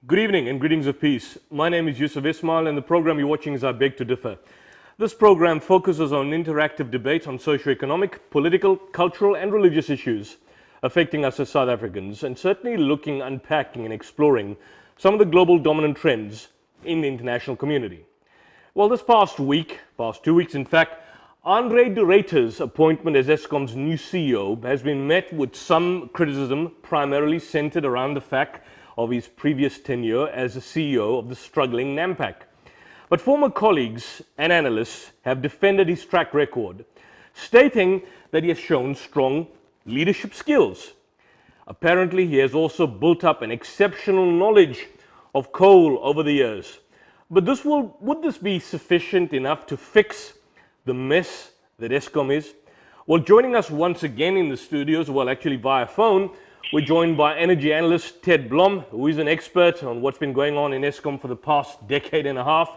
Good evening and greetings of peace. My name is Yusuf Ismail and the program you're watching is I Beg to Differ. This program focuses on interactive debate on socio-economic, political, cultural and religious issues affecting us as South Africans, and certainly looking, unpacking and exploring some of the global dominant trends in the international community. Well, this past 2 weeks in fact, Andre de Ruyter's appointment as Eskom's new CEO has been met with some criticism, primarily centered around the fact of his previous tenure as the CEO of the struggling Nampak. But former colleagues and analysts have defended his track record, stating that he has shown strong leadership skills. Apparently, he has also built up an exceptional knowledge of coal over the years. But would this be sufficient enough to fix the mess that Eskom is? Well, joining us once again in the studios, well, actually via phone, we're joined by energy analyst Ted Blom, who is an expert on what's been going on in Eskom for the past decade and a half.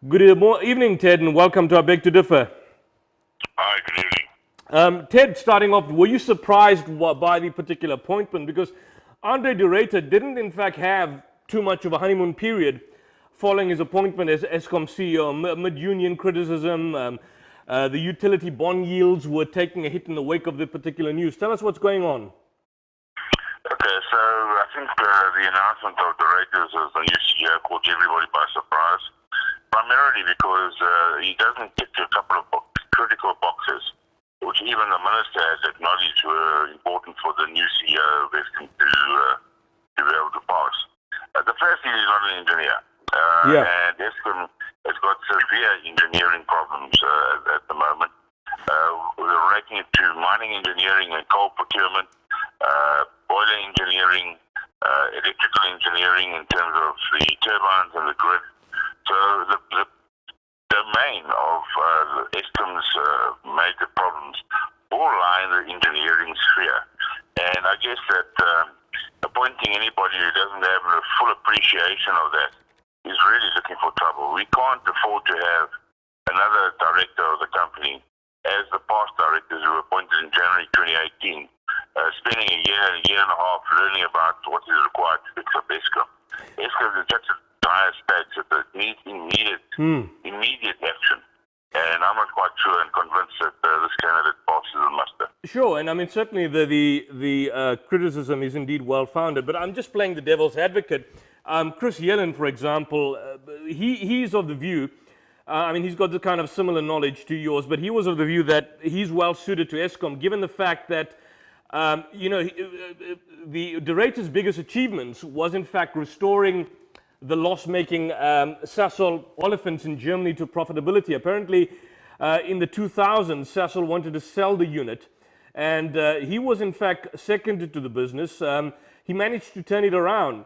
Good evening, Ted, and welcome to I Beg to Differ. Hi, good evening. Ted, starting off, were you surprised by the particular appointment? Because Andre de Ruyter didn't, in fact, have too much of a honeymoon period following his appointment as Eskom CEO, amid union criticism. The utility bond yields were taking a hit in the wake of the particular news. Tell us what's going on. Okay, so I think the announcement of the Raiders as the new CEO caught everybody by surprise, primarily because he doesn't tick a couple of critical boxes, which even the minister has acknowledged were important for the new CEO of Eskom to be able to pass. The first thing, he's not an engineer. And Eskom has got severe engineering problems at the moment. We're relating it to mining engineering and coal procurement, boiler engineering, electrical engineering in terms of the turbines and the grid. So the domain of Eskom's major problems all lie in the engineering sphere. And I guess that appointing anybody who doesn't have a full appreciation of that is really looking for trouble. We can't afford to have another director of the company, as the past directors who were appointed in January 2018, spending a year and a half learning about what is required to fix up Eskom. Eskom is in such a dire state that it needs immediate action. And I'm not quite sure and convinced that this candidate passes the muster. Sure, and I mean, certainly the criticism is indeed well-founded, but I'm just playing the devil's advocate. Chris Yellen, for example, he's of the view, I mean, he's got the kind of similar knowledge to yours, but he was of the view that he's well-suited to Eskom, given the fact that, the de Ruyter's biggest achievements was, in fact, restoring the loss-making Sasol olefins in Germany to profitability. Apparently, in the 2000s, Sasol wanted to sell the unit, and he was, in fact, seconded to the business. He managed to turn it around.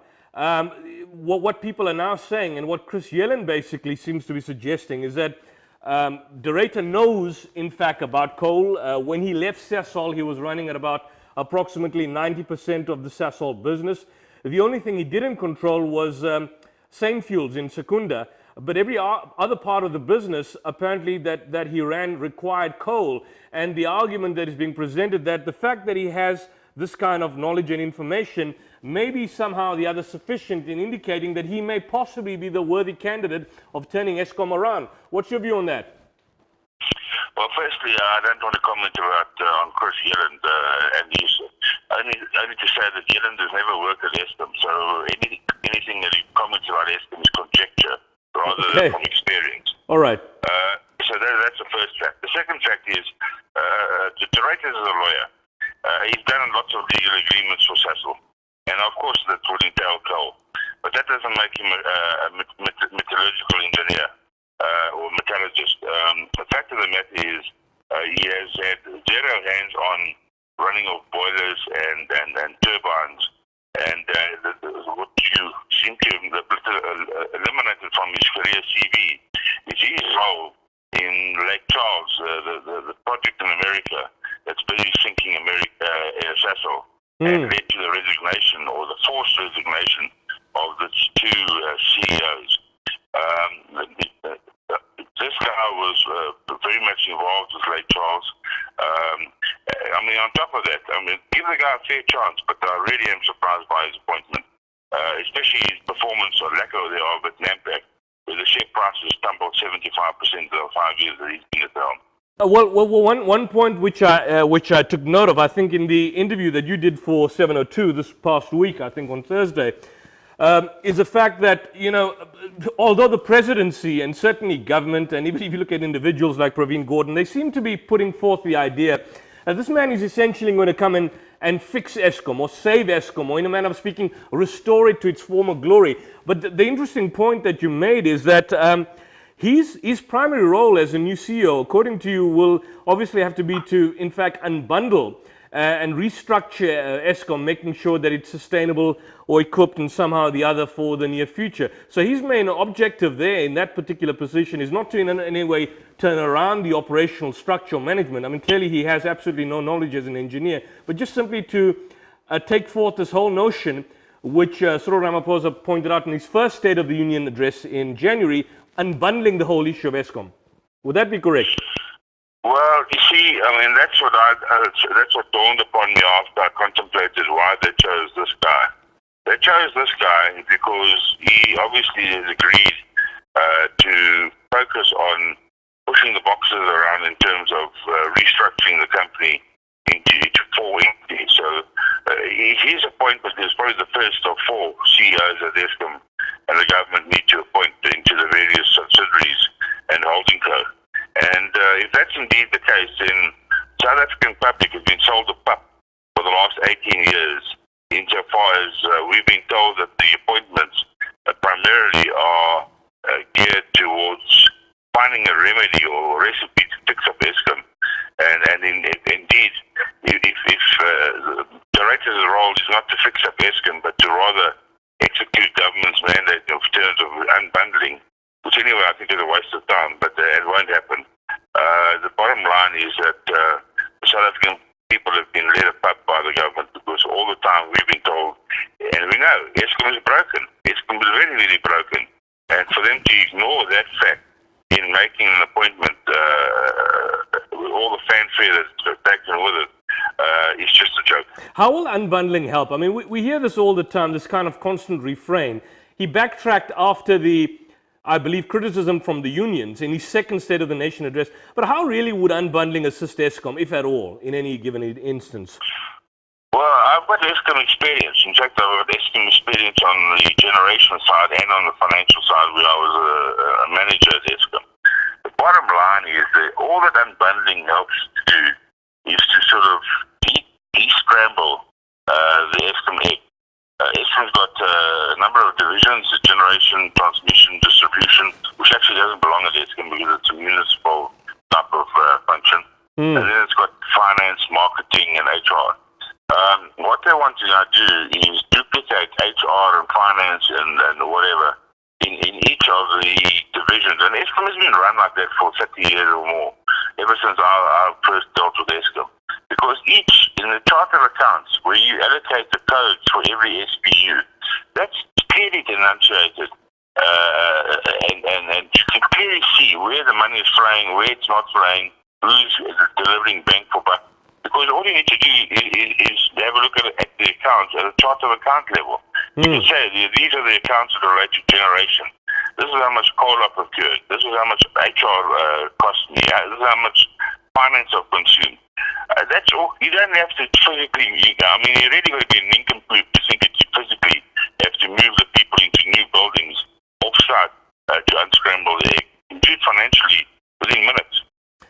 What people are now saying, and what Chris Yellen basically seems to be suggesting, is that de Ruyter knows, in fact, about coal. When he left Sasol, he was running at about approximately 90% of the Sasol business. The only thing he didn't control was same fuels in Secunda, but every other part of the business, apparently, that he ran required coal. And the argument that is being presented, that the fact that he has this kind of knowledge and information may be somehow the other sufficient in indicating that he may possibly be the worthy candidate of turning Eskom around. What's your view on that? Well, firstly, I don't want to comment about on Chris Yellen and Yusuf. I need to say that Yellen has never worked at Eskom, so anything that he comments about Eskom is conjecture rather than from experience. All right. So that's the first fact. The second fact is, de Ruyter is a lawyer. He's done lots of legal agreements for Sasol, and of course that would entail coal. But that doesn't make him a metallurgical engineer or metallurgist. The fact of the matter is, he has had zero hands-on running of boilers and turbines, and what you seem to have eliminated from his career CV is his role in Lake Charles, the project in America that's busy sinking Sasol, and led to the resignation or the forced resignation of the two CEOs. This guy was very much involved with Lake Charles. On top of that, give the guy a fair chance, but I really am surprised by his appointment. especially his performance or lack of thereof at NAMPAC, where the share price has tumbled 75% in the 5 years that he's been at the helm. One point which I took note of, I think in the interview that you did for 702 this past week, I think on Thursday, is the fact that, although the presidency and certainly government, and even if you look at individuals like Praveen Gordhan, they seem to be putting forth the idea that this man is essentially going to come in and fix Eskom or save Eskom, or in a manner of speaking, restore it to its former glory. But the interesting point that you made is that his primary role as a new CEO, according to you, will obviously have to be to, in fact, unbundle and restructure Eskom, making sure that it's sustainable or equipped in somehow or the other for the near future. So his main objective there in that particular position is not to in any way turn around the operational structure or management. I mean, clearly he has absolutely no knowledge as an engineer, but just simply to take forth this whole notion, which Cyril Ramaphosa pointed out in his first State of the Union address in January, unbundling the whole issue of Eskom. Would that be correct? Well, you see, I mean, that's what dawned upon me after I contemplated why they chose this guy. They chose this guy because he obviously has agreed to focus on pushing the boxes around in terms of restructuring the company into four entities. So his appointment is probably the first of four CEOs at Eskom and the government need to appoint into the various subsidiaries and holding co. And if that's indeed the case, then South African public has been sold a pup for the last 18 years, insofar as we've been told that the appointments primarily are geared towards finding a remedy or recipe to fix up Eskom. And indeed, if the director's role is not to fix up Eskom, but to rather execute government's mandate in terms of unbundling, which anyway I think is a waste of time, but it won't happen. The bottom line is that the South African people have been led apart by the government, because all the time we've been told, and we know, Eskom is broken. Eskom is very, very broken. And for them to ignore that fact in making an appointment, with all the fanfare that's taken with it, is just a joke. How will unbundling help? I mean, we hear this all the time, this kind of constant refrain. He backtracked after the, I believe, criticism from the unions in his second State of the Nation address. But how really would unbundling assist Eskom, if at all, in any given instance? Well, I've got Eskom experience. In fact, I've got Eskom experience on the generation side and on the financial side, where I was a manager at Eskom. The bottom line is that all that unbundling helps to do is to sort of de-scramble the Eskom egg. Eskom's got a number of divisions: generation, transmission, distribution, which actually doesn't belong at Eskom because it's a municipal type of function. And then it's got finance, marketing, and HR. What they want to now do is duplicate HR and finance and whatever in each of the divisions. And Eskom has been run like that for 30 years or more, ever since I first dealt with Eskom. Because each, in the chart of accounts, where you allocate the codes for every SBU, that's clearly denunciated. And you can clearly see where the money is flowing, where it's not flowing, who's delivering bang for buck. Because all you need to do is have a look at the accounts at a chart of account level. You can say, these are the accounts that relate to generation. This is how much coal I procured. This is how much HR cost me. This is how much finance I've consumed. That's all. You don't have to physically, you're really going to be an nincompoop to think that you physically have to move the people into new buildings off-site to unscramble the egg. You do it financially within minutes.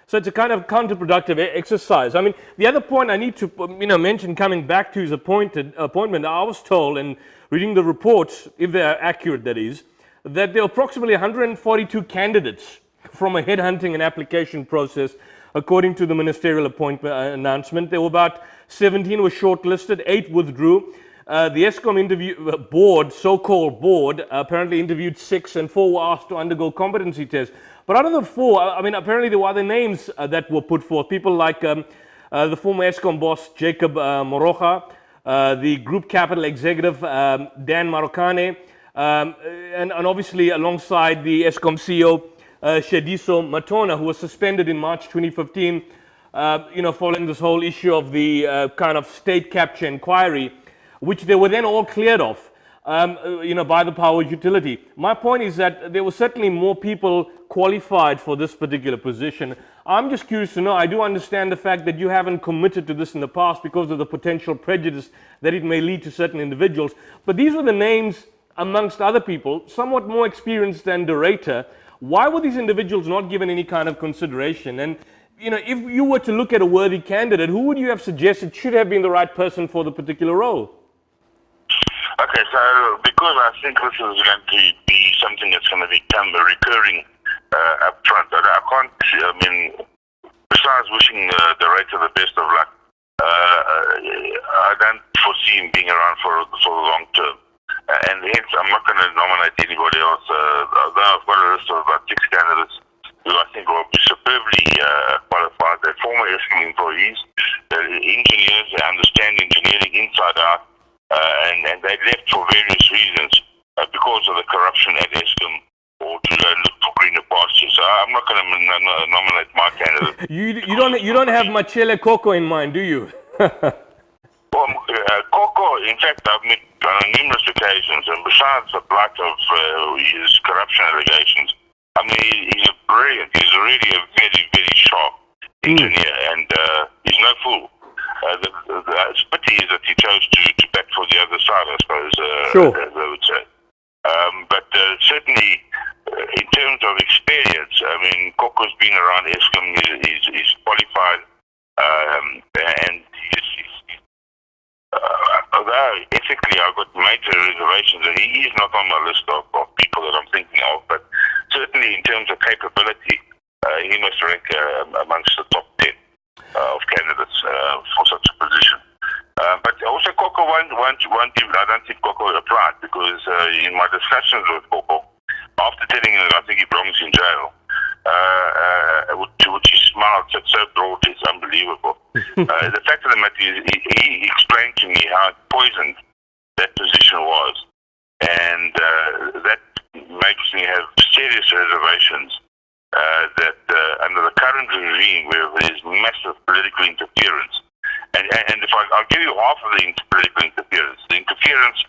So it's a kind of counterproductive exercise. I mean, the other point I need to mention, coming back to his appointment, I was told, and reading the reports, if they are accurate that is, that there are approximately 142 candidates from a headhunting and application process, according to the ministerial appointment announcement. There were about 17 were shortlisted, 8 withdrew. The Eskom board, so-called board, apparently interviewed 6 and 4 were asked to undergo competency tests. But out of the 4, I mean, apparently there were other names that were put forth. People like the former Eskom boss, Jacob Moroka, the group capital executive, Dan Marokane, and obviously alongside the Eskom CEO, Shediso Matona, who was suspended in March 2015, following this whole issue of the kind of state capture inquiry, which they were then all cleared of. by the power utility. My point is that there were certainly more people qualified for this particular position. I'm just curious to know, I do understand the fact that you haven't committed to this in the past because of the potential prejudice that it may lead to certain individuals, but these were the names amongst other people, somewhat more experienced than De Ruyter. Why were these individuals not given any kind of consideration? And if you were to look at a worthy candidate, who would you have suggested should have been the right person for the particular role? Okay, so because I think this is going to be something that's going to become a recurring upfront, besides wishing the Ruyter the best of luck, I don't foresee him being around for the long term. And hence, I'm not going to nominate anybody else. Although I've got a list of about 6 candidates who I think will be superbly qualified. They're former Eskom employees, they're engineers, they understand engineering inside out, and they left for various reasons because of the corruption at Eskom or to look for greener pastures. So I'm not going to nominate my candidate. You don't have Machele Koko in mind, do you? Well, Koko, in fact, I've met on numerous occasions, and besides the blight of his corruption allegations, he's he's really a very, very sharp engineer, and he's no fool. The pity is that he chose to back for the other side, I suppose, as I would say. But certainly, in terms of experience, Koko's been around Eskom, he's qualified, and although ethically I've got major reservations, and he is not on my list of people that I'm thinking of, but certainly in terms of capability, he must rank amongst the top 10 of candidates for such a position. But also Koko I don't think Koko applied, because in my discussions with Koko, after telling him that I think he belongs in jail, to which he smiled so broad, it's unbelievable. The fact of the matter is, he explained to me how poisoned that position was, and that makes me have serious reservations that under the current regime, where there's massive political interference, and if I'll give you half of the political interference, the interference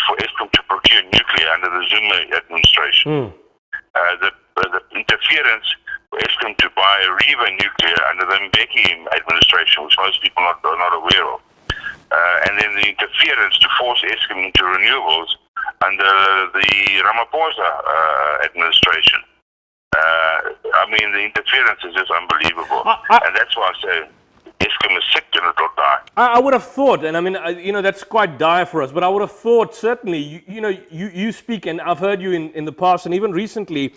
for Eskom to procure nuclear under the Zuma administration, the interference for Eskom to buy Riva nuclear under the Mbeki administration, which most people are not aware of, and then the interference to force Eskom into renewables under the Ramaphosa administration. The interference is just unbelievable, and that's why I say Eskom is sick and it'll die. I would have thought, and that's quite dire for us, but I would have thought certainly, you speak, and I've heard you in the past and even recently,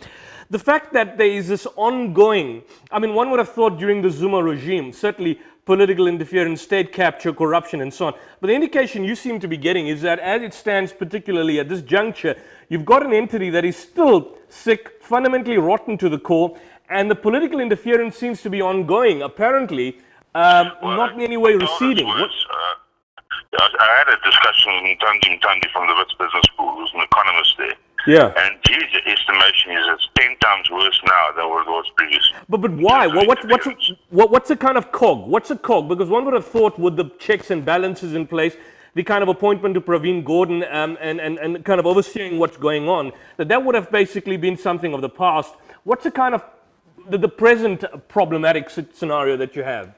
the fact that there is this ongoing, one would have thought during the Zuma regime, certainly political interference, state capture, corruption, and so on. But the indication you seem to be getting is that as it stands, particularly at this juncture, you've got an entity that is still sick, fundamentally rotten to the core, and the political interference seems to be ongoing, apparently, not in any way receding. I had a discussion with Mtandi from the Wits Business School, who's an economist there. Yeah. And his estimation is it's 10 times worse now than what it was previously. But why? What's a kind of cog? What's a cog? Because one would have thought with the checks and balances in place, the kind of appointment to Praveen Gordhan and kind of overseeing what's going on, that would have basically been something of the past. What's the kind of the present problematic scenario that you have?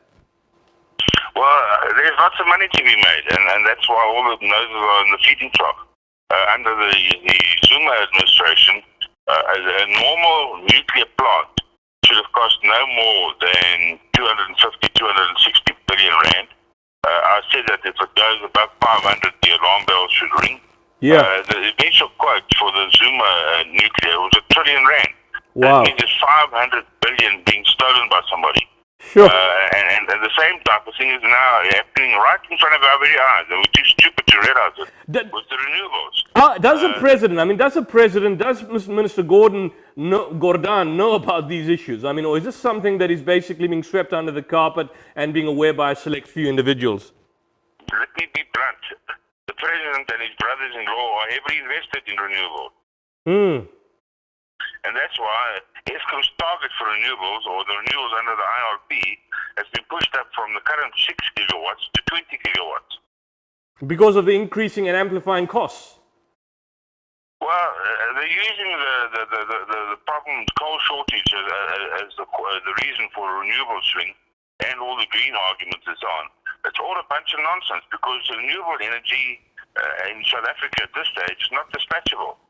Well, there's lots of money to be made, and that's why all the noses are in the feeding trough. Under the Zuma administration, a normal nuclear plant should have cost no more than 250, 260 billion rand. I said that if it goes above 500, the alarm bells should ring. Yeah. The initial quote for the Zuma nuclear was R1 trillion. Wow. That means there's 500 billion being stolen by somebody. Sure. And the same type of thing is now happening right in front of our very eyes, and we're too stupid to realize it with the renewables. Does the president, does Minister Gordhan know about these issues? Or is this something that is basically being swept under the carpet and being aware by a select few individuals? Let me be blunt. The president and his brothers-in-law are heavily invested in renewables. And that's why Eskom's target for renewables, or the renewables under the IRP, has been pushed up from the current 6 gigawatts to 20 gigawatts. because of the increasing and amplifying costs? Well, they're using the problem coal shortage as the reason for renewable swing and all the green arguments and so on. It's all a bunch of nonsense because renewable energy in South Africa at this stage is not dispatchable.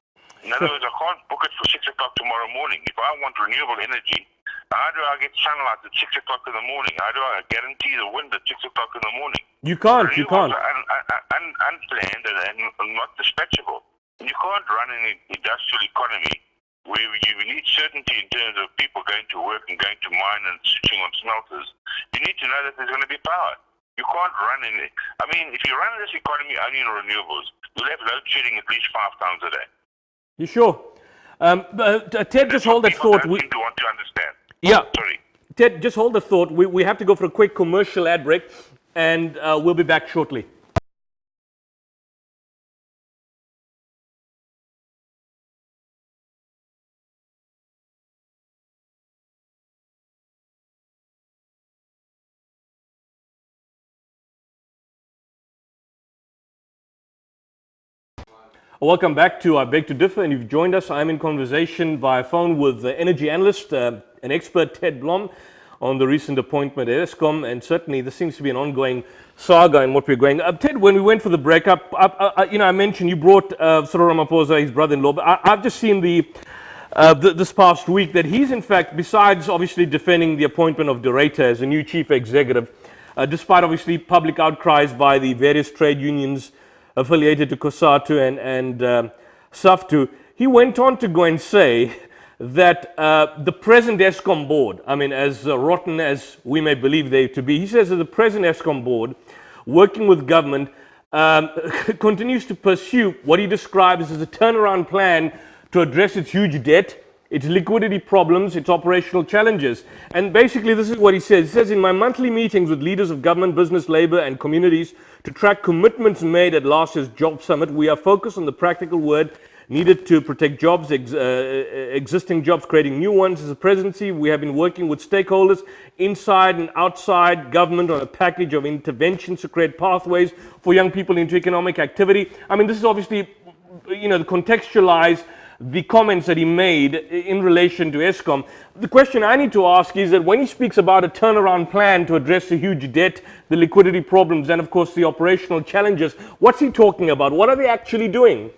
In other words, I can't book it for 6 o'clock tomorrow morning. If I want renewable energy, how do I get sunlight at 6 o'clock in the morning? How do I guarantee the wind at 6 o'clock in the morning? You can't. Renewables are unplanned and not dispatchable. You can't run an industrial economy where you need certainty in terms of people going to work and going to mine and switching on smelters. You need to know that there's going to be power. You can't run in it. I mean, if you run this economy only in renewables, you'll have load shedding at least 5 times a day. You sure? Ted, just hold that thought. People don't seem to want to understand. Yeah. Sorry. Ted, just hold the thought. We have to go for a quick commercial ad break, and we'll be back shortly. Welcome back to I Beg to Differ, and you've joined us. I'm in conversation via phone with the energy analyst, an expert, Ted Blom, on the recent appointment at Eskom, and certainly this seems to be an ongoing saga in what we're going. Ted, when we went for the breakup, I mentioned you brought Cyril Ramaphosa, his brother-in-law, but I've just seen this past week that he's in fact, besides obviously defending the appointment of Doretta as a new chief executive, despite obviously public outcries by the various trade unions affiliated to COSATU and SAFTU, he went on to go and say that the present Eskom board, I mean, as rotten as we may believe they to be, he says that the present Eskom board, working with government, continues to pursue what he describes as a turnaround plan to address its huge debt, its liquidity problems, its operational challenges. And basically this is what he says. He says, in my monthly meetings with leaders of government, business, labor and communities to track commitments made at last year's job summit, we are focused on the practical work needed to protect jobs, existing jobs, creating new ones. As a presidency, we have been working with stakeholders inside and outside government on a package of interventions to create pathways for young people into economic activity. I mean, this is obviously, to contextualize the comments that he made in relation to Eskom. The question I need to ask is that when he speaks about a turnaround plan to address the huge debt, the liquidity problems, and of course the operational challenges, what's he talking about? What are they actually doing?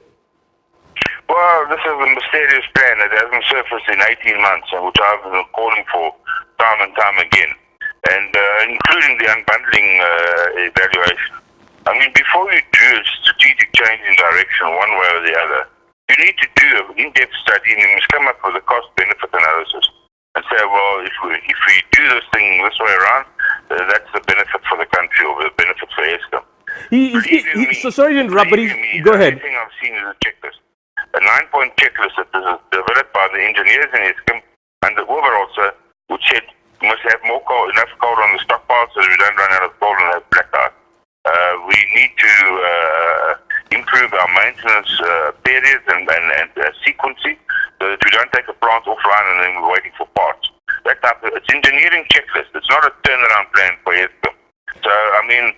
Well, this is a mysterious plan that hasn't surfaced in 18 months, and which I've been calling for time and time again, and including the unbundling evaluation. I mean, before you do a strategic change in direction one way or the other, you need to do an in-depth study, and you must come up with a cost-benefit analysis and say, well, if we do this thing this way around, that's the benefit for the country or the benefit for Eskom. So sorry to interrupt, but go ahead. The only thing I've seen is a checklist. A 9-point checklist that was developed by the engineers in Eskom and the overall, sir, which said we must have more coal, enough coal on the stockpile so that we don't run out of coal and have blackout. We need to improve our maintenance periods and sequencing so that we don't take a plant offline and then we're waiting for parts. That type of, it's engineering checklist. It's not a turnaround plan for Eskom. So, I mean,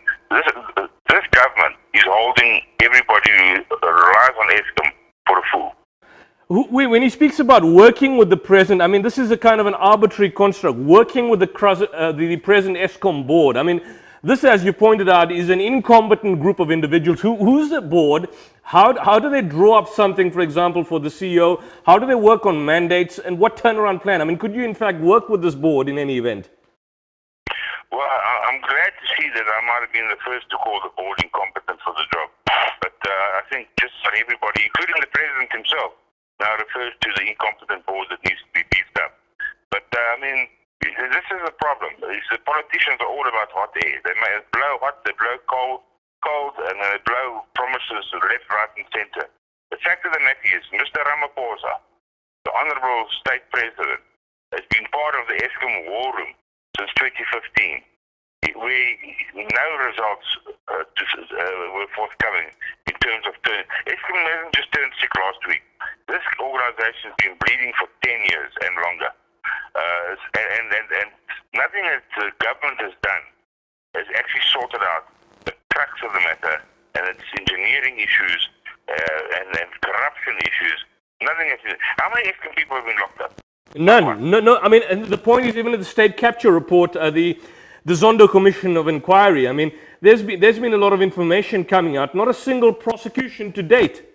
this government is holding everybody who relies on Eskom for a fool. When he speaks about working with the present, I mean, this is a kind of an arbitrary construct, working with the present Eskom board. I mean, this, as you pointed out, is an incompetent group of individuals. Who's the board? How do they draw up something, for example, for the CEO? How do they work on mandates? And what turnaround plan? I mean, could you, in fact, work with this board in any event? Well, I'm glad to see that I might have been the first to call the board incompetent for the job. But I think just for everybody, including the president himself, now refers to the incompetent board that needs to be beefed up. But, I mean, this is a problem. The politicians are all about hot air. They may blow hot, they blow cold, and they blow promises left, right, and center. The fact of the matter is, Mr. Ramaphosa, the Honorable State President, has been part of the Eskom war room since 2015. Where no results were forthcoming in terms of turn. Eskom hasn't just turned sick last week. This organization has been bleeding for 10 years and longer. And nothing that the government has done has actually sorted out the crux of the matter and How many Eskom people have been locked up? None. No. I mean, and the point is, even in the state capture report, the Zondo Commission of Inquiry, I mean, there's been a lot of information coming out. Not a single prosecution to date.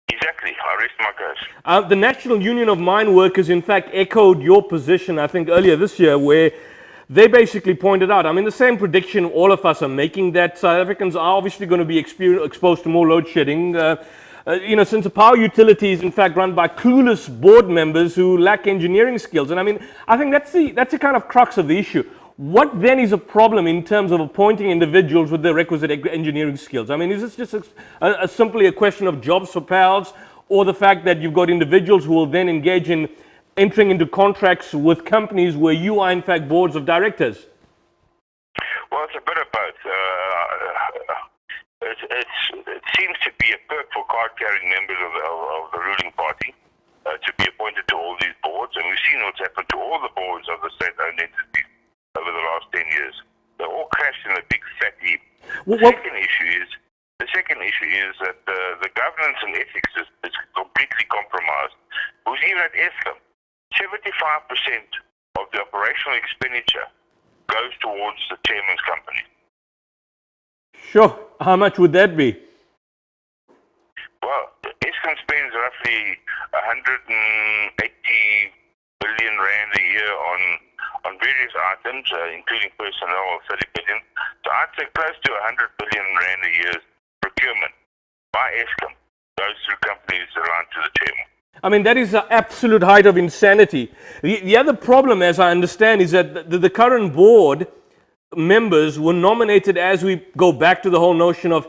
Exactly. I rest my case. The National Union of Mine Workers, in fact, echoed your position, I think, earlier this year, where they basically pointed out, I mean, the same prediction all of us are making, that South Africans are obviously going to be exposed to more load shedding. Since the power utility is in fact run by clueless board members who lack engineering skills. And I mean, I think that's the kind of crux of the issue. What then is a problem in terms of appointing individuals with the requisite engineering skills? I mean, is this just simply a question of jobs for pals, or the fact that you've got individuals who will then engage in entering into contracts with companies where you are in fact boards of directors? Well, it's a bit of both. It seems to be a perk for card-carrying members of the ruling party to be appointed to all these boards, and we've seen what's happened to all the boards of the state-owned entities over the last 10 years. They all crashed in a big fat heap. The second issue is that the governance and ethics is completely compromised. Because even at Eskom, 75% of the operational expenditure goes towards the chairman's company. Sure. How much would that be? Well, Eskom spends roughly 180 billion rand a year on various items, including personnel of 30 billion. So I'd say close to 100 billion rand a year procurement by Eskom goes through companies around to the chairman. I mean, that is the absolute height of insanity. The other problem, as I understand, is that the current board members were nominated, as we go back to the whole notion of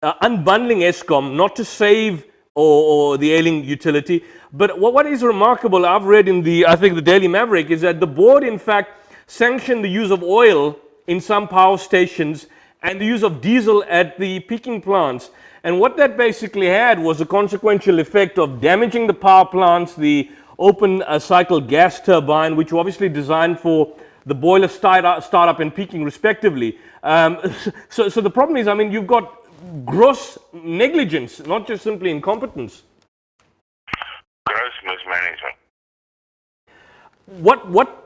unbundling Eskom, not to save or the ailing utility. But what is remarkable, I've read in the Daily Maverick, is that the board in fact sanctioned the use of oil in some power stations and the use of diesel at the peaking plants. And what that basically had was a consequential effect of damaging the power plants, the open cycle gas turbine, which were obviously designed for the boiler startup and peaking respectively. So the problem is, I mean, you've got gross negligence, not just simply incompetence. Gross mismanagement.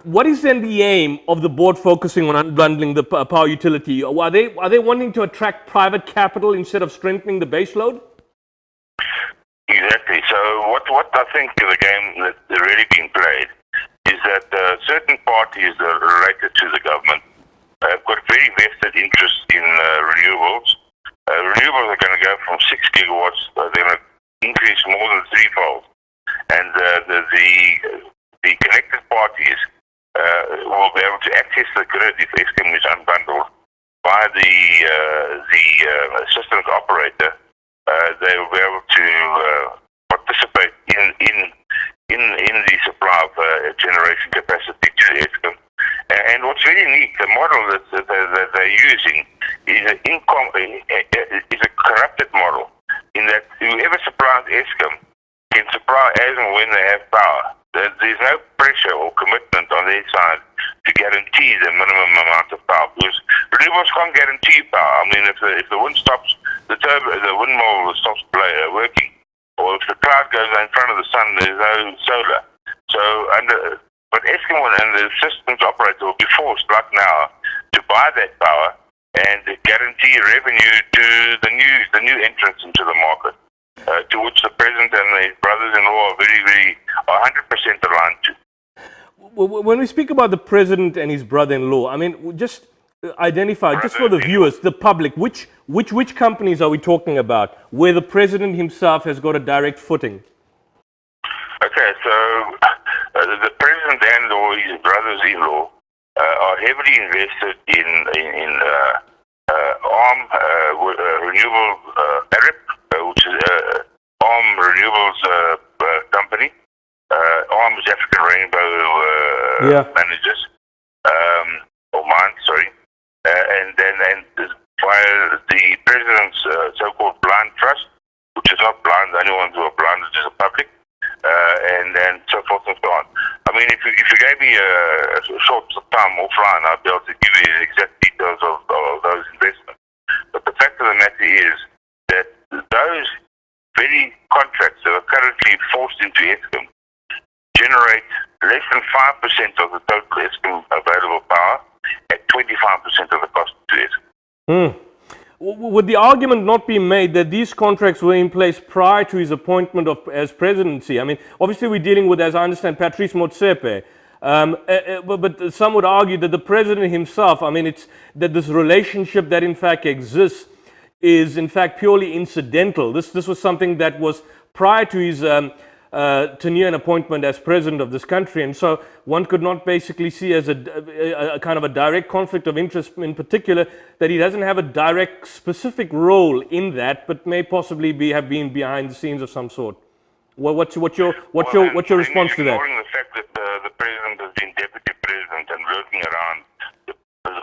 What is then the aim of the board focusing on unbundling the power utility? Are they wanting to attract private capital instead of strengthening the base load? Exactly. So what I think the game that's really being played is that certain parties related to the government have got very vested interest in renewables. Renewables are going to go from 6 gigawatts, they're going to increase more than threefold. And the connected parties will be able to access the grid if Eskom is unbundled by the systems operator. They will be able to participate in the supply of generation capacity to Eskom. And what's really neat, the model that they're using is a corrupted model, in that whoever supplies Eskom can supply as and when they have power. There's no pressure or commitment on their side to guarantee the minimum amount of power, because renewables can't guarantee power. I mean, if the wind stops, the windmill stops working, or if the cloud goes in front of the sun, there's no solar. So but Eskom and the systems operator will be forced right now to buy that power and guarantee revenue to the new entrants into the market, to which the president and his brothers-in-law are very 100% aligned to. When we speak about the president and his brother-in-law, I mean, just identify, just for the viewers, the public, which companies are we talking about where the president himself has got a direct footing? Okay, so the president and or his brothers-in-law are heavily invested in ARM Renewable Arab, which is ARM Renewables company. ARM is African Rainbow Managers, or mine, sorry. And via the president's so-called blind trust, which is not blind, the only ones who are blind is the public, and so forth and so on. I mean, if you gave me a short time offline, I'd be able to give you the exact details of those investments. But the fact of the matter is that those very contracts that are currently forced into Eskom generate less than 5% of the total Eskom available power at 25% of the cost to Eskom. Would the argument not be made that these contracts were in place prior to his appointment as presidency? I mean, obviously we're dealing with, as I understand, Patrice Motsepe. But some would argue that the president himself, I mean, it's that this relationship that in fact exists is in fact purely incidental. This was something that was prior to his tenure and appointment as president of this country, and so one could not basically see as a kind of a direct conflict of interest, in particular that he doesn't have a direct specific role in that, but may possibly have been behind the scenes of some sort. Well, what's your response to that? Ignoring the fact that the president has been deputy president and working around the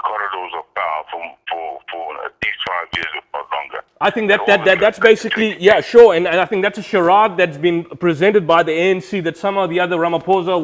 corridors of power for at least 5 years or longer. I think that's basically, yeah, sure, and I think that's a charade that's been presented by the ANC that somehow the other Ramaphosa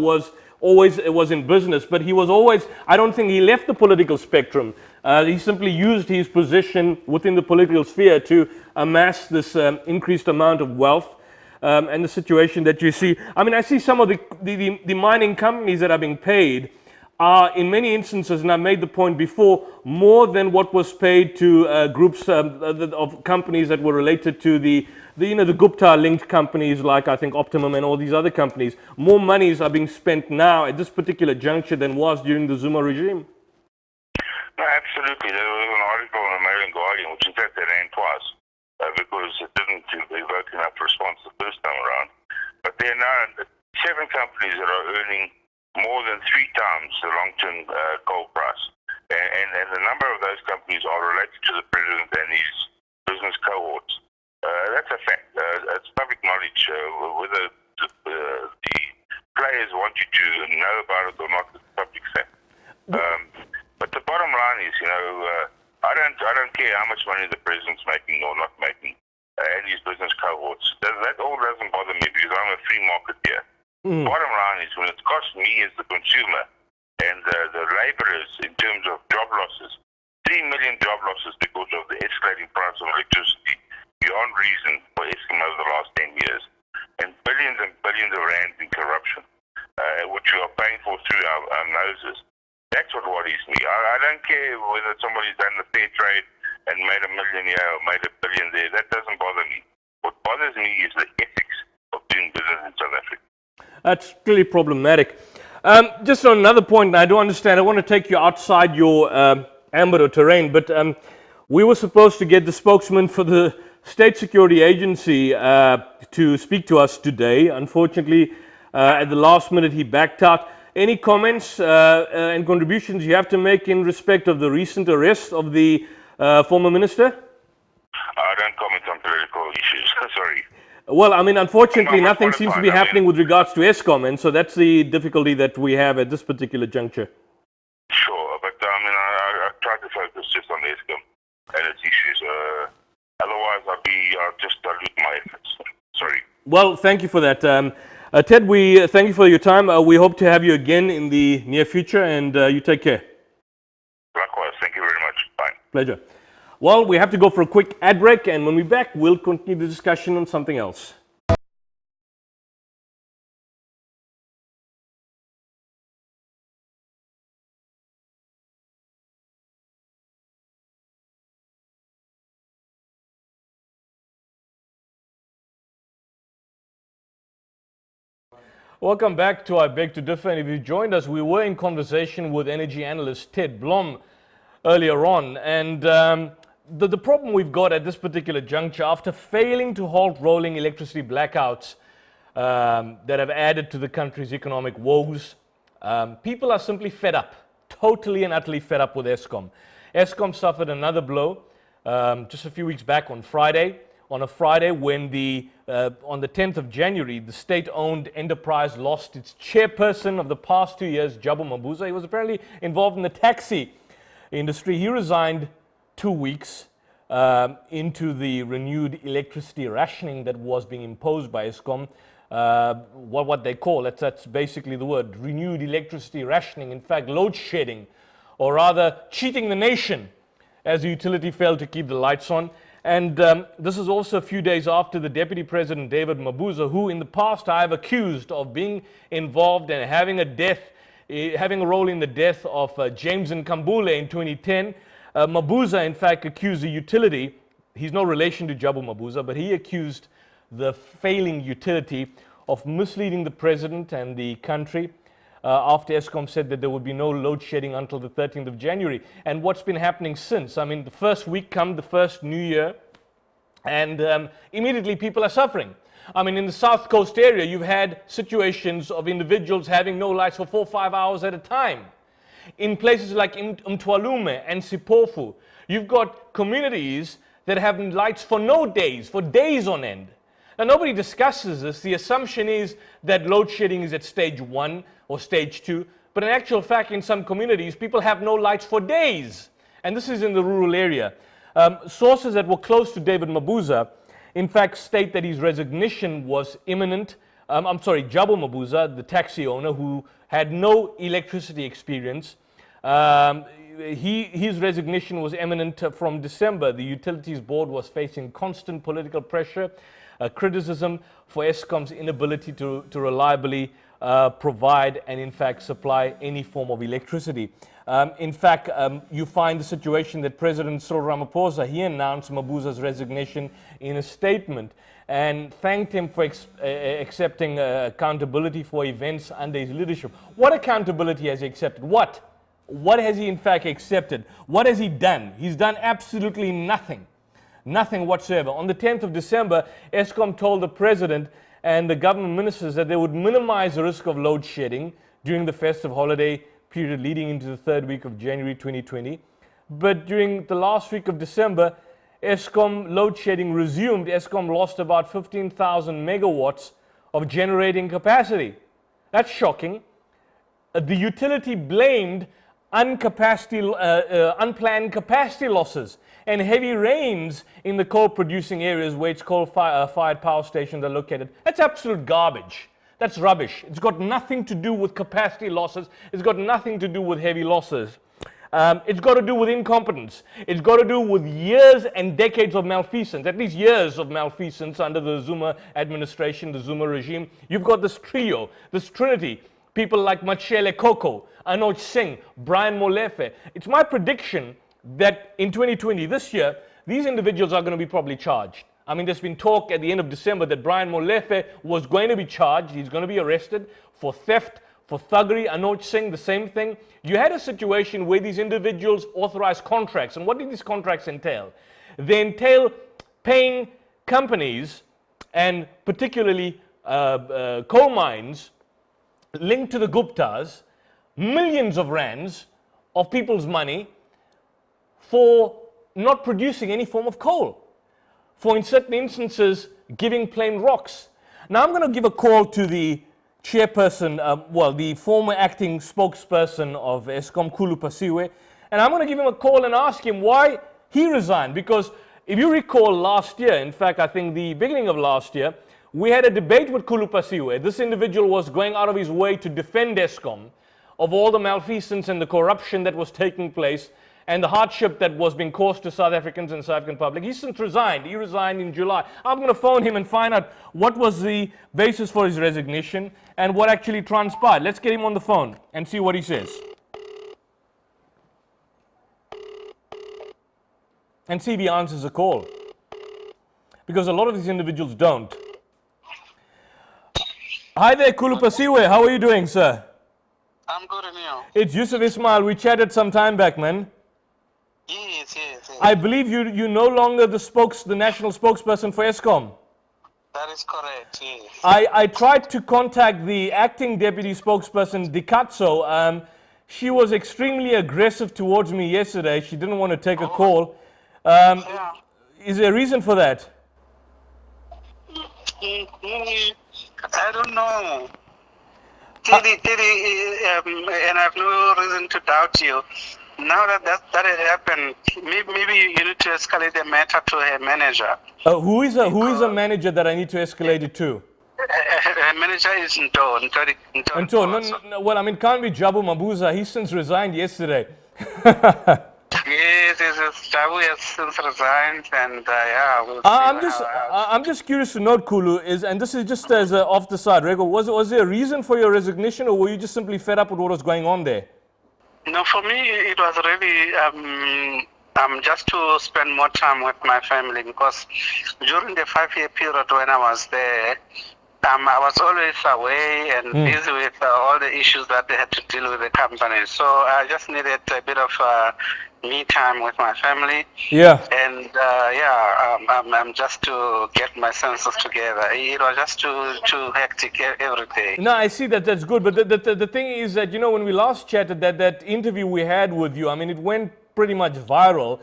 was in business, but he was always, I don't think he left the political spectrum. He simply used his position within the political sphere to amass this increased amount of wealth. And the situation that you see, I mean, I see some of the mining companies that are being paid are, in many instances, and I made the point before, more than what was paid to groups of companies that were related to the Gupta-linked companies like, I think, Optimum and all these other companies. More monies are being spent now at this particular juncture than was during the Zuma regime. No, absolutely. There was an article in the Mail and Guardian, which in fact they ran twice, because it didn't evoke enough response the first time around. But there are now 7 companies that are earning more than 3 times the long-term coal price. And a number of those companies are related to the president and his business cohorts. That's a fact. It's public knowledge. Whether the players want you to know about it or not, it's a public fact. But the bottom line is, I don't care how much money the president's making or not making, and his business cohorts. That all doesn't bother me because I'm a free market here. Bottom line is, when it costs me as the consumer and the laborers in terms of job losses, 3 million job losses because of the escalating price of electricity beyond reason for Eskom over the last 10 years, and billions of rands in corruption, which we are paying for through our noses. That's what worries me. I don't care whether somebody's done the fair trade and made $1 million here or made $1 billion there. That doesn't bother me. What bothers me is the ethics of doing business in South Africa. That's clearly problematic. Just on another point, I do understand, I want to take you outside your ambit or terrain, but we were supposed to get the spokesman for the State Security Agency to speak to us today. Unfortunately, at the last minute, he backed out. Any comments and contributions you have to make in respect of the recent arrest of the former minister? I don't comment on political issues. Sorry. Well, I mean, unfortunately, nothing seems to be happening with regards to Eskom, and so that's the difficulty that we have at this particular juncture. Sure, but I mean, I try to focus just on Eskom and its issues. Otherwise, I'll just dilute my efforts. Sorry. Well, thank you for that. Ted, we thank you for your time. We hope to have you again in the near future, and you take care. Likewise. Thank you very much. Bye. Pleasure. Well, we have to go for a quick ad break, and when we're back, we'll continue the discussion on something else. Welcome back to I Beg to Differ, and if you joined us, we were in conversation with energy analyst Ted Blom earlier on, and the problem we've got at this particular juncture, after failing to halt rolling electricity blackouts that have added to the country's economic woes, people are simply fed up, totally and utterly fed up with Eskom. Eskom suffered another blow just a few weeks back on a Friday when on the 10th of January, the state-owned enterprise lost its chairperson of the past 2 years, Jabu Mabuza. He was apparently involved in the taxi industry. He resigned 2 weeks into the renewed electricity rationing that was being imposed by Eskom. What they call, that's basically the word, renewed electricity rationing. In fact, load shedding, or rather cheating the nation, as the utility failed to keep the lights on. And this is also a few days after the Deputy President, David Mabuza, who in the past I have accused of being involved and having a role in the death of James Nkambule in 2010. Mabuza, in fact, accused the utility. He's no relation to Jabu Mabuza, but he accused the failing utility of misleading the president and the country after Eskom said that there would be no load shedding until the 13th of January. And what's been happening since? I mean, the first week come the first new year, and immediately people are suffering. I mean, in the South Coast area, you've had situations of individuals having no lights for 4 or 5 hours at a time. In places like Mtwalume and Sipofu, you've got communities that have lights for no days, for days on end. Now, nobody discusses this. The assumption is that load shedding is at stage 1 or stage 2, but in actual fact, in some communities, people have no lights for days. And this is in the rural area. Sources that were close to David Mabuza, in fact, state that his resignation was imminent. Jabu Mabuza, the taxi owner who had no electricity experience, his resignation was imminent from December. The Utilities Board was facing constant political pressure, criticism for Eskom's inability to reliably provide and in fact supply any form of electricity. In fact, you find the situation that President Cyril Ramaphosa, he announced Mabuza's resignation in a statement and thanked him for accepting accountability for events under his leadership. What accountability has he accepted? What? What has he in fact accepted? What has he done? He's done absolutely nothing. Nothing whatsoever. On the 10th of December, Eskom told the president and the government ministers that they would minimize the risk of load shedding during the festive holiday period leading into the third week of January 2020. But during the last week of December, Eskom load shedding resumed. Eskom lost about 15,000 megawatts of generating capacity. That's shocking. The utility blamed unplanned capacity losses and heavy rains in the coal-producing areas where its coal-fired power stations are located. That's absolute garbage. That's rubbish. It's got nothing to do with capacity losses. It's got nothing to do with heavy losses. It's got to do with incompetence. It's got to do with years and decades of malfeasance, at least years of malfeasance under the Zuma administration, the Zuma regime. You've got this trio, this trinity, people like Machele Koko, Anoj Singh, Brian Molefe. It's my prediction that in 2020, this year, these individuals are going to be probably charged. I mean, there's been talk at the end of December that Brian Molefe was going to be charged. He's going to be arrested for theft, for thuggery. Anoj Singh, the same thing. You had a situation where these individuals authorized contracts. And what did these contracts entail? They entail paying companies, and particularly coal mines, linked to the Guptas, millions of rands of people's money for not producing any form of coal. For in certain instances, giving plain rocks. Now I'm going to give a call to the chairperson, the former acting spokesperson of Eskom, Khulu Pasiwe, and I'm going to give him a call and ask him why he resigned. Because if you recall last year, in fact, I think the beginning of last year, we had a debate with Khulu Pasiwe. This individual was going out of his way to defend Eskom of all the malfeasance and the corruption that was taking place and the hardship that was being caused to South Africans and South African public. He's since resigned. He resigned in July. I'm going to phone him and find out what was the basis for his resignation and what actually transpired. Let's get him on the phone and see what he says. And see if he answers the call. Because a lot of these individuals don't. Hi there, Khulu Pasiwe. How are you doing, sir? I'm good, and you? It's Yusuf Ismail. We chatted some time back, man. Yes. I believe you're no longer the national spokesperson for Eskom. That is correct, yes. I tried to contact the acting deputy spokesperson, Dikatso. She was extremely aggressive towards me yesterday. She didn't want to take a call. Yeah. Is there a reason for that? I don't know. And I have no reason to doubt you. Now that had happened, maybe you need to escalate the matter to her manager. Who is a manager that I need to escalate it to? Her manager is Nto. No, well, I mean, can't be Jabu Mabuza. He since resigned yesterday. Yes. Jabu has since resigned, and yeah, we'll see I'm just curious to note, Kulu, and this is just as off the side, Rego, was there a reason for your resignation, or were you just simply fed up with what was going on there? No, for me, it was really just to spend more time with my family, because during the 5-year period when I was there, I was always away and busy with all the issues that they had to deal with the company. So I just needed a bit of me time with my family. Yeah. And I'm just to get my senses together. It was just too hectic every day. No, I see that. That's good. But the thing is that, when we last chatted, that interview we had with you, I mean, it went pretty much viral.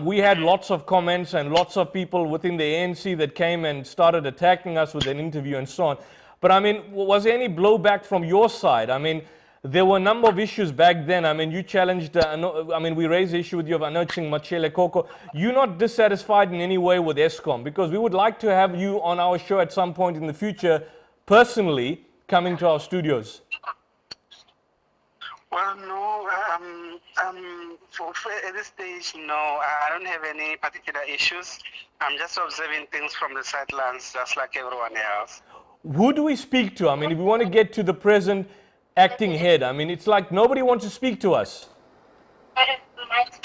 We had lots of comments and lots of people within the ANC that came and started attacking us with an interview and so on. But I mean, was there any blowback from your side? I mean, there were a number of issues back then. I mean, you challenged, we raised the issue with you of announcing Machele Koko. You're not dissatisfied in any way with Eskom, because we would like to have you on our show at some point in the future, personally, coming to our studios. Well, no, at this stage, no, I don't have any particular issues. I'm just observing things from the sidelines, just like everyone else. Who do we speak to? I mean, if we want to get to the present acting head, I mean, it's like nobody wants to speak to us.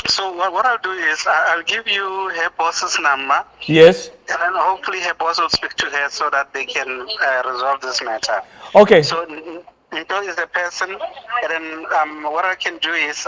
So what I'll do is I'll give you her boss's number. Yes. And then hopefully her boss will speak to her so that they can resolve this matter. Okay. So Nto is the person, and then what I can do is,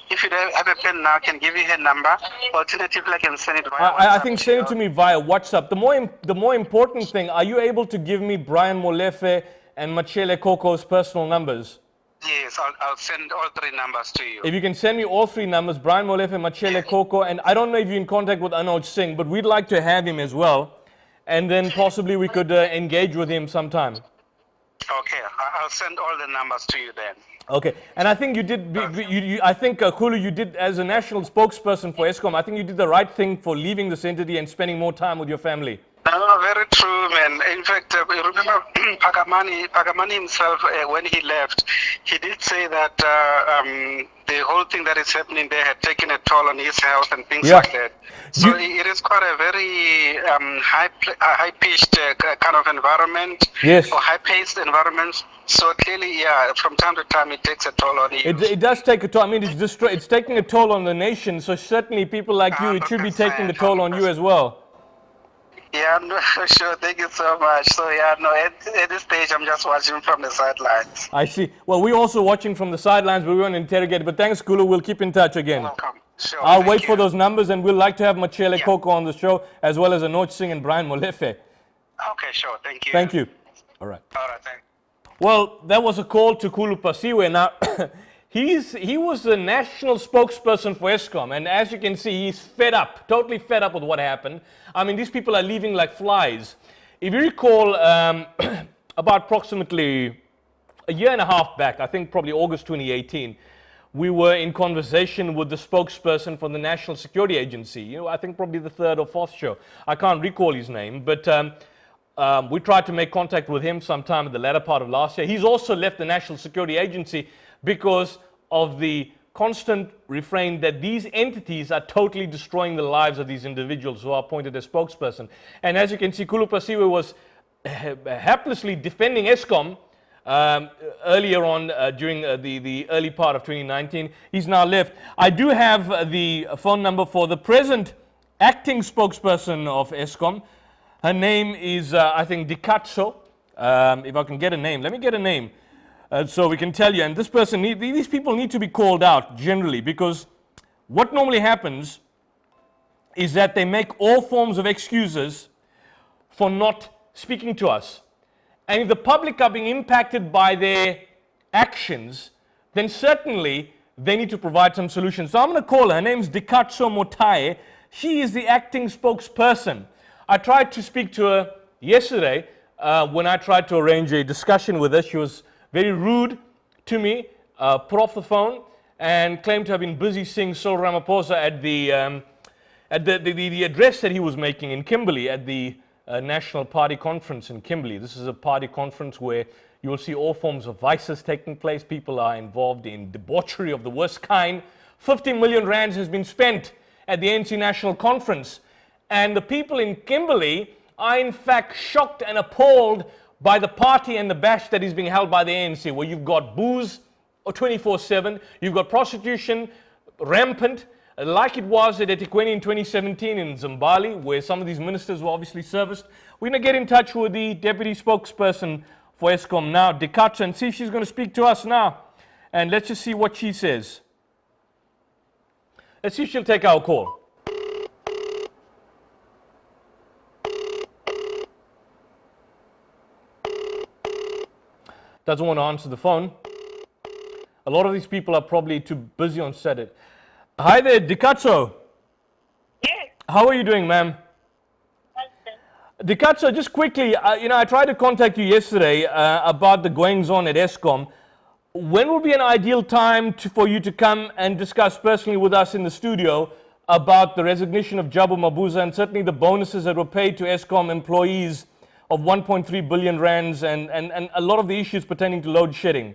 if you don't have a pen now, I can give you her number. Alternatively, I can send it via WhatsApp. I think send it to me via WhatsApp. The more important thing, are you able to give me Brian Molefe and Machele Koko's personal numbers? Yes, I'll send all 3 numbers to you. If you can send me all 3 numbers, Brian Molefe, Machele Koko, and I don't know if you're in contact with Anoj Singh, but we'd like to have him as well, and then possibly we could engage with him sometime. Okay, I'll send all the numbers to you then. Okay, and I think you did. I think Kulu, you did as a national spokesperson for Eskom. I think you did the right thing for leaving this entity and spending more time with your family. No, very true, man. In fact, remember Pagamani himself, when he left, he did say that the whole thing that is happening there had taken a toll on his health and things like that. So it is quite a very high-pitched kind of environment, yes, or high-paced environment. So clearly, yeah, from time to time it takes a toll on you. It does take a toll. I mean, it's taking a toll on the nation. So certainly people like you, it should be taking the toll on you as well. Yeah, no, sure. Thank you so much. So yeah, no, at this stage, I'm just watching from the sidelines. I see. Well, we're also watching from the sidelines, but we want to interrogate. But thanks, Kulu. We'll keep in touch again. Welcome. Sure. I'll wait for those numbers, and we'd like to have Machele Koko on the show, as well as Anoj Singh and Brian Molefe. Okay, sure. Thank you. Thank you. All right. All right, thanks. Well, that was a call to Kulu Pasiwe. Now, he was the national spokesperson for Eskom, and as you can see, he's fed up, totally fed up with what happened. I mean, these people are leaving like flies. If you recall, about approximately a year and a half back, I think probably August 2018, we were in conversation with the spokesperson for the National Security Agency. I think probably the 3rd or 4th show. I can't recall his name, but we tried to make contact with him sometime in the latter part of last year. He's also left the National Security Agency because of the constant refrain that these entities are totally destroying the lives of these individuals who are appointed as spokesperson. And as you can see, Kulu Pasiwe was haplessly defending Eskom earlier on during the early part of 2019. He's now left. I do have the phone number for the present acting spokesperson of Eskom. Her name is, I think, Dikatso. If I can get a name. Let me get a name. So we can tell you. And this person, these people need to be called out generally, because what normally happens is that they make all forms of excuses for not speaking to us. And if the public are being impacted by their actions, then certainly they need to provide some solutions. So I'm going to call her. Her name is Dikatso Motae. She is the acting spokesperson. I tried to speak to her yesterday when I tried to arrange a discussion with her. She was very rude to me, put off the phone, and claimed to have been busy seeing Cyril Ramaphosa at the address that he was making in Kimberley at the National Party Conference in Kimberley. This is a party conference where you will see all forms of vices taking place. People are involved in debauchery of the worst kind, 50 million rands has been spent at the ANC National Conference. And the people in Kimberley are in fact shocked and appalled by the party and the bash that is being held by the ANC, where you've got booze 24/7, you've got prostitution rampant, like it was at Ep21 in 2017 in Zimbabwe, where some of these ministers were obviously serviced. We're going to get in touch with the deputy spokesperson for Eskom now, Dikatso, and see if she's going to speak to us now. And let's just see what she says. Let's see if she'll take our call. Doesn't want to answer the phone. A lot of these people are probably too busy on Saturday. Hi there, Dikatso. Yes. How are you doing, ma'am? Dikatso, just quickly, I tried to contact you yesterday about the goings-on at Eskom. When would be an ideal time for you to come and discuss personally with us in the studio about the resignation of Jabu Mabuza and certainly the bonuses that were paid to Eskom employees of 1.3 billion rands and a lot of the issues pertaining to load shedding?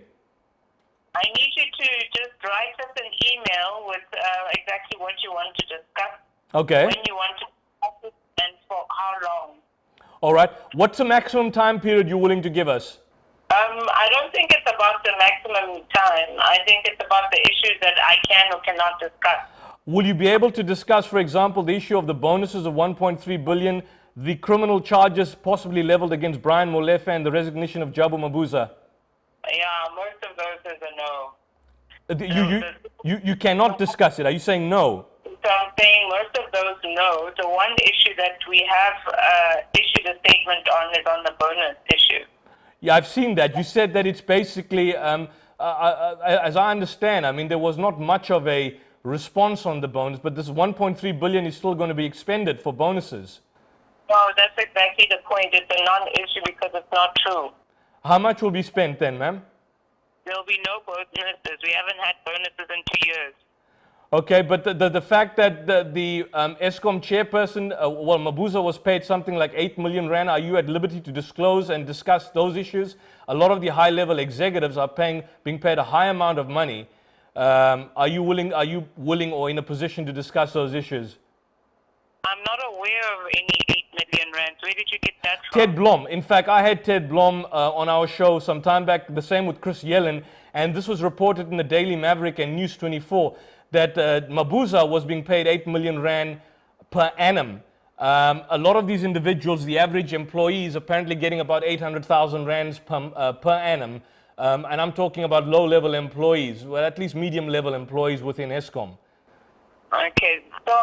I need you to just write us an email with exactly what you want to discuss. Okay. When you want to discuss it and for how long. All right. What's the maximum time period you're willing to give us? I don't think it's about the maximum time. I think it's about the issues that I can or cannot discuss. Will you be able to discuss, for example, the issue of the bonuses of 1.3 billion, the criminal charges possibly leveled against Brian Molefe, and the resignation of Jabu Mabuza? Yeah, most of those is a no. You cannot discuss it. Are you saying no? So I'm saying most of those no. The one issue that we have issued a statement on is on the bonus issue. Yeah, I've seen that. You said that it's basically, as I understand, I mean, there was not much of a response on the bonus, but this 1.3 billion is still going to be expended for bonuses. No, that's exactly the point. It's a non-issue because it's not true. How much will be spent then, ma'am? There will be no bonuses. We haven't had bonuses in 2 years. Okay, but the fact that the Eskom chairperson, Mabuza was paid something like 8 million rand, are you at liberty to disclose and discuss those issues? A lot of the high-level executives are being paid a high amount of money. Are you willing or in a position to discuss those issues? I'm not aware of any 8 million rands. Where did you get that from? Ted Blom. In fact, I had Ted Blom on our show some time back, the same with Chris Yellen, and this was reported in the Daily Maverick and News 24 that Mabuza was being paid 8 million rand per annum. A lot of these individuals, the average employee is apparently getting about 800,000 rands per annum, and I'm talking about low-level employees, well, at least medium-level employees within Eskom. Okay, so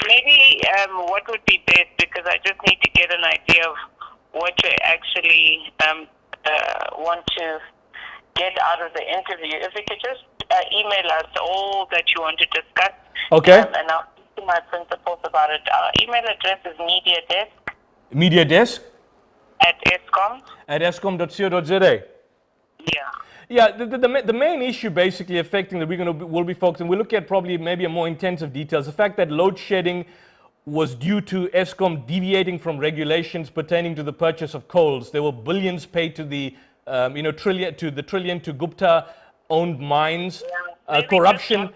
maybe what would be best, because I just need to get an idea of what you actually want to get out of the interview. If you could just email us all that you want to discuss. Okay. And I'll speak to my principals about it. Our email address is mediadesk. Mediadesk? At Eskom. At eskom.co.za. Yeah. Yeah, the main issue basically affecting that we'll be focusing, we'll look at probably maybe a more intensive details, the fact that load shedding was due to Eskom deviating from regulations pertaining to the purchase of coals. There were billions paid to the trillion to Gupta-owned mines, corruption.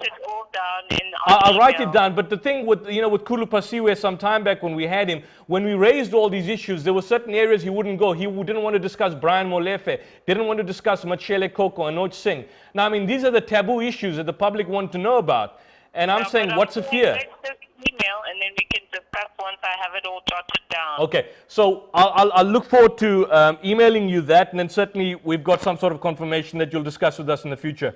I'll write it down, but the thing with Kulu Pasiwe some time back when we had him, when we raised all these issues, there were certain areas he wouldn't go. He didn't want to discuss Brian Molefe, didn't want to discuss Machele Koko and Anoj Singh. Now, I mean, these are the taboo issues that the public want to know about. And I'm saying, what's the fear? Let's just email and then we can discuss once I have it all jotted down. Okay, so I'll look forward to emailing you that, and then certainly we've got some sort of confirmation that you'll discuss with us in the future.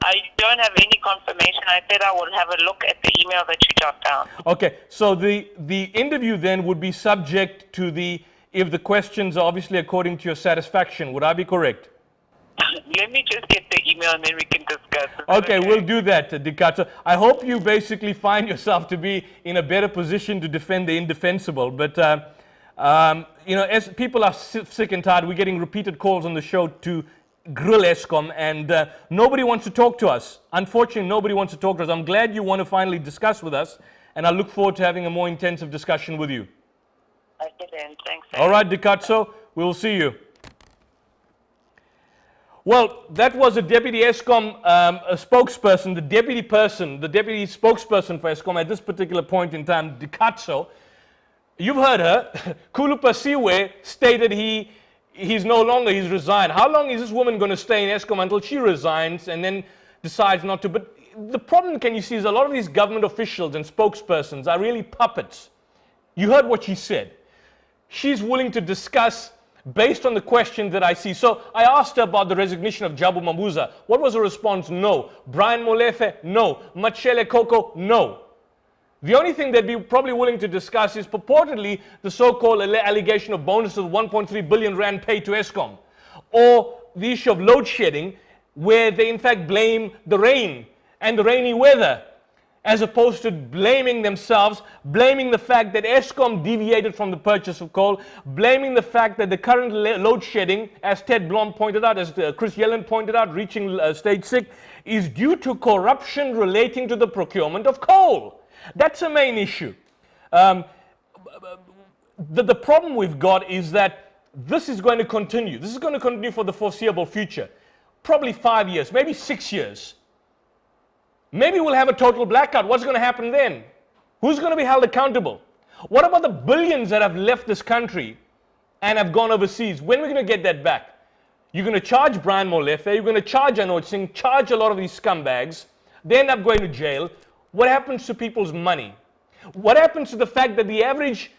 I don't have any confirmation. I said I will have a look at the email that you jot down. Okay, so the interview then would be subject to if the questions are obviously according to your satisfaction. Would I be correct? Let me just get the email and then we can discuss. Okay, we'll do that, Dikatso. I hope you basically find yourself to be in a better position to defend the indefensible. But, as people are sick and tired, we're getting repeated calls on the show to grill Eskom, and nobody wants to talk to us. Unfortunately, nobody wants to talk to us. I'm glad you want to finally discuss with us, and I look forward to having a more intensive discussion with you. Okay then, thanks. All right, Dikatso, we will see you. Well, that was a deputy ESCOM a spokesperson, the deputy spokesperson for ESCOM at this particular point in time, Dikatso. You've heard her. Kulupasiwe stated he's no longer, he's resigned. How long is this woman going to stay in ESCOM until she resigns and then decides not to? But the problem, can you see, is a lot of these government officials and spokespersons are really puppets. You heard what she said. She's willing to discuss based on the questions that I see. So I asked her about the resignation of Jabu Mabuza. What was her response? No. Brian Molefe? No. Machele Koko? No. The only thing they'd be probably willing to discuss is purportedly the so-called allegation of bonuses of 1.3 billion rand paid to ESCOM, or the issue of load shedding, where they in fact blame the rain and the rainy weather, as opposed to blaming themselves, blaming the fact that ESCOM deviated from the purchase of coal, blaming the fact that the current load shedding, as Ted Blom pointed out, as Chris Yellen pointed out, reaching stage 6, is due to corruption relating to the procurement of coal. That's a main issue. The problem we've got is that this is going to continue. This is going to continue for the foreseeable future. Probably 5 years, maybe 6 years. Maybe we'll have a total blackout. What's going to happen then? Who's going to be held accountable? What about the billions that have left this country and have gone overseas? When are we going to get that back? You're going to charge Brian Molefe, you're going to charge Anoj Singh, charge a lot of these scumbags. They end up going to jail. What happens to people's money? What happens to the fact that the average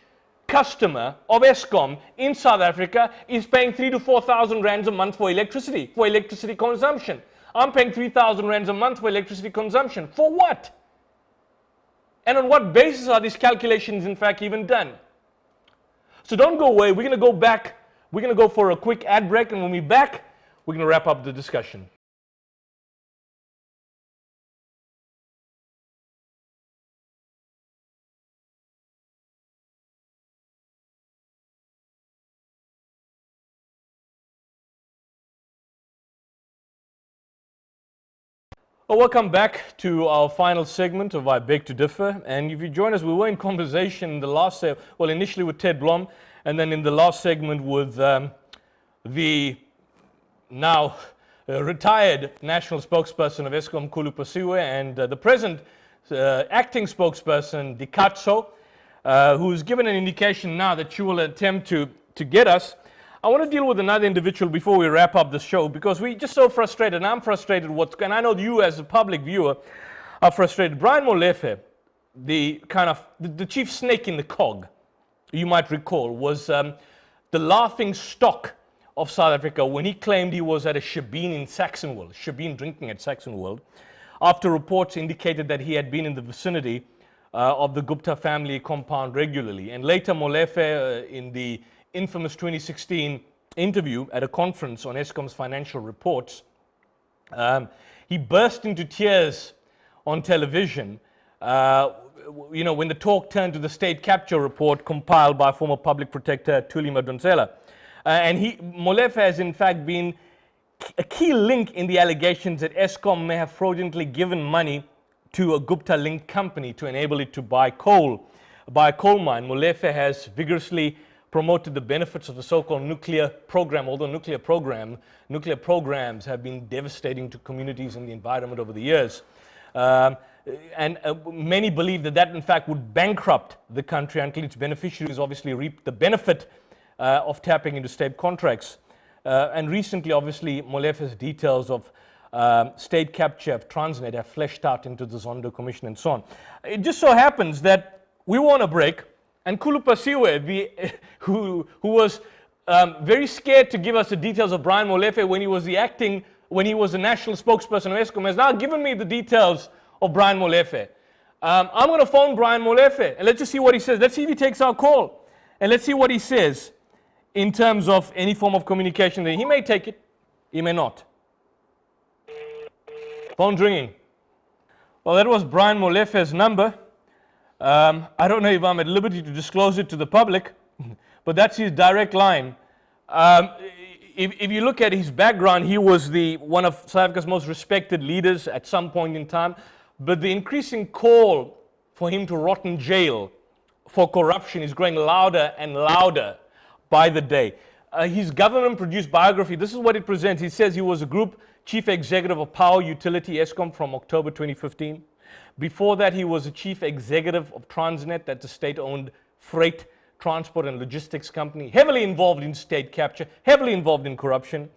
customer of ESCOM in South Africa is paying 3,000 to 4,000 rands a month for electricity consumption? I'm paying 3,000 rands a month for electricity consumption. For what? And on what basis are these calculations in fact even done? So don't go away. We're going to go back. We're going to go for a quick ad break, and when we're back, we're going to wrap up the discussion. Well, welcome back to our final segment of I Beg to Differ. And if you join us, we were in conversation in the last well, initially with Ted Blom, and then in the last segment with the now retired national spokesperson of ESCOM, Kulupasiwe, and the present acting spokesperson, Dikatso, who's given an indication now that she will attempt to get us. I want to deal with another individual before we wrap up the show, because we're just so frustrated, and I'm frustrated, and I know you as a public viewer are frustrated. Brian Molefe, the chief snake in the cog, you might recall, was the laughing stock of South Africa when he claimed he was at a shebeen in Saxonwold, shebeen drinking at Saxonwold, after reports indicated that he had been in the vicinity of the Gupta family compound regularly. And later Molefe, in the infamous 2016 interview at a conference on ESCOM's financial reports, he burst into tears on television, when the talk turned to the state capture report compiled by former public protector Thuli Madonsela. And Molefe has in fact been a key link in the allegations that ESCOM may have fraudulently given money to a Gupta-linked company to enable it to buy coal, buy a coal mine. Molefe has vigorously promoted the benefits of the so-called nuclear program, although nuclear programs have been devastating to communities and the environment over the years. Many believe that in fact would bankrupt the country until its beneficiaries obviously reap the benefit of tapping into state contracts. And recently, obviously, Molefe's details of state capture of Transnet have fleshed out into the Zondo Commission and so on. It just so happens that we were on a break, and Kulupasiwe, who was very scared to give us the details of Brian Molefe when he was the national spokesperson of ESCOM, has now given me the details of Brian Molefe. I'm going to phone Brian Molefe, and let's just see what he says. Let's see if he takes our call, and let's see what he says in terms of any form of communication. He may take it, he may not. Phone's ringing. Well, that was Brian Molefe's number. I don't know if I'm at liberty to disclose it to the public, but that's his direct line. If you look at his background, he was one of South Africa's most respected leaders at some point in time, but the increasing call for him to rot in jail for corruption is growing louder and louder by the day. his government-produced biography, this is what it presents. He says he was a group chief executive of Power Utility Eskom from October 2015. Before that, he was a chief executive of Transnet, that's a state-owned freight, transport and logistics company, heavily involved in state capture, heavily involved in corruption.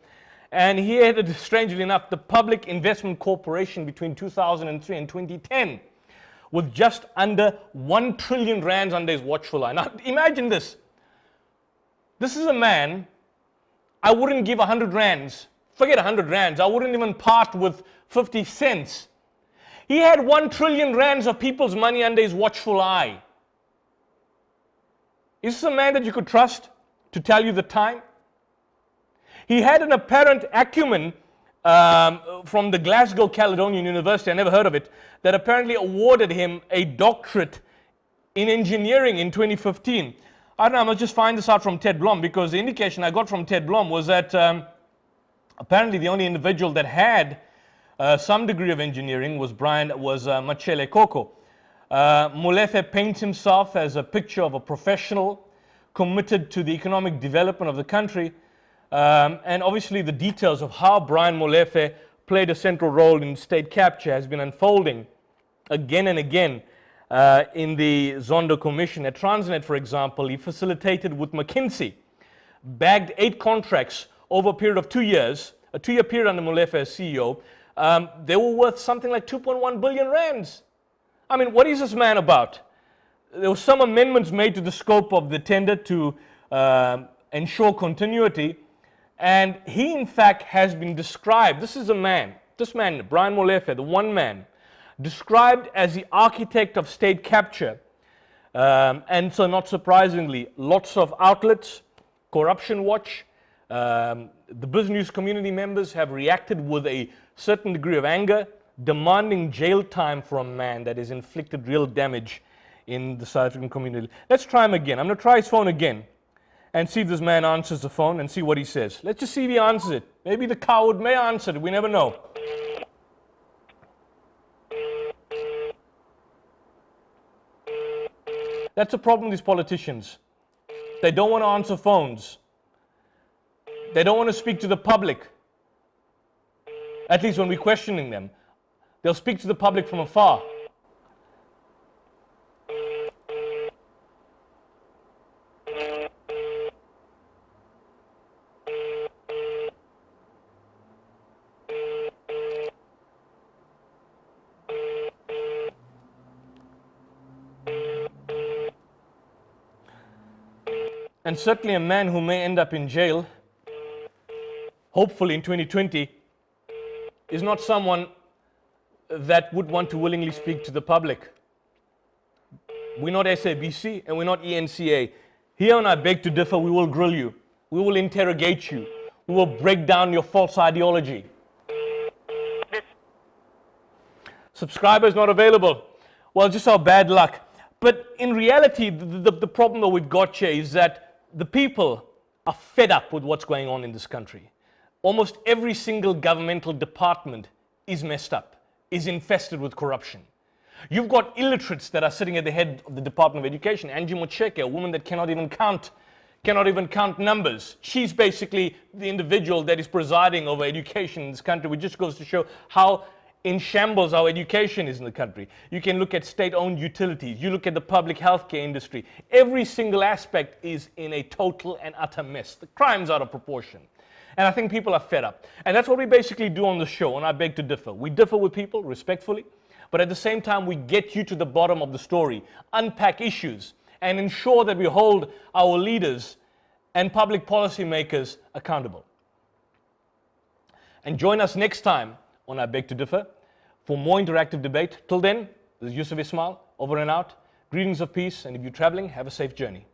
And he headed, strangely enough, the Public Investment Corporation between 2003 and 2010, with just under 1 trillion rands under his watchful eye. Now, imagine this. This is a man, I wouldn't give 100 rands. Forget 100 rands. I wouldn't even part with 50 cents. He had 1 trillion rands of people's money under his watchful eye. Is this a man that you could trust to tell you the time? He had an apparent acumen from the Glasgow Caledonian University, I never heard of it, that apparently awarded him a doctorate in engineering in 2015. I don't know, I must just find this out from Ted Blom, because the indication I got from Ted Blom was that apparently the only individual that had some degree of engineering was Machele Koko. Molefe paints himself as a picture of a professional committed to the economic development of the country. And obviously the details of how Brian Molefe played a central role in state capture has been unfolding again and again in the Zondo Commission. At Transnet, for example, he facilitated with McKinsey, bagged 8 contracts over a period of 2 years, a 2-year period under Molefe as CEO. They were worth something like 2.1 billion rands. I mean, what is this man about? There were some amendments made to the scope of the tender to ensure continuity. And he, in fact, has been described, this man, Brian Molefe, the one man, described as the architect of state capture. And so, not surprisingly, lots of outlets, Corruption Watch, the business community members have reacted with a certain degree of anger, demanding jail time for a man that has inflicted real damage in the South African community. Let's try him again. I'm going to try his phone again and see if this man answers the phone and see what he says. Let's just see if he answers it. Maybe the coward may answer it. We never know. That's a problem with these politicians. They don't want to answer phones. They don't want to speak to the public. At least when we're questioning them. They'll speak to the public from afar. And certainly a man who may end up in jail, hopefully in 2020, is not someone that would want to willingly speak to the public. We're not SABC and we're not ENCA. Here on I Beg to Differ, we will grill you. We will interrogate you. We will break down your false ideology. Subscribers not available. Well, just our bad luck. But in reality, the problem that we've got here is that the people are fed up with what's going on in this country. Almost every single governmental department is messed up, is infested with corruption. You've got illiterates that are sitting at the head of the Department of Education. Angie Mocheke, a woman that cannot even count numbers. She's basically the individual that is presiding over education in this country, which just goes to show how in shambles our education is in the country. You can look at state-owned utilities. You look at the public healthcare industry. Every single aspect is in a total and utter mess. The crime's out of proportion. And I think people are fed up. And that's what we basically do on the show, and I Beg to Differ. We differ with people respectfully, but at the same time, we get you to the bottom of the story, unpack issues, and ensure that we hold our leaders and public policy makers accountable. And join us next time on I Beg to Differ for more interactive debate. Till then, this is Yusuf Ismail, over and out. Greetings of peace, and if you're traveling, have a safe journey.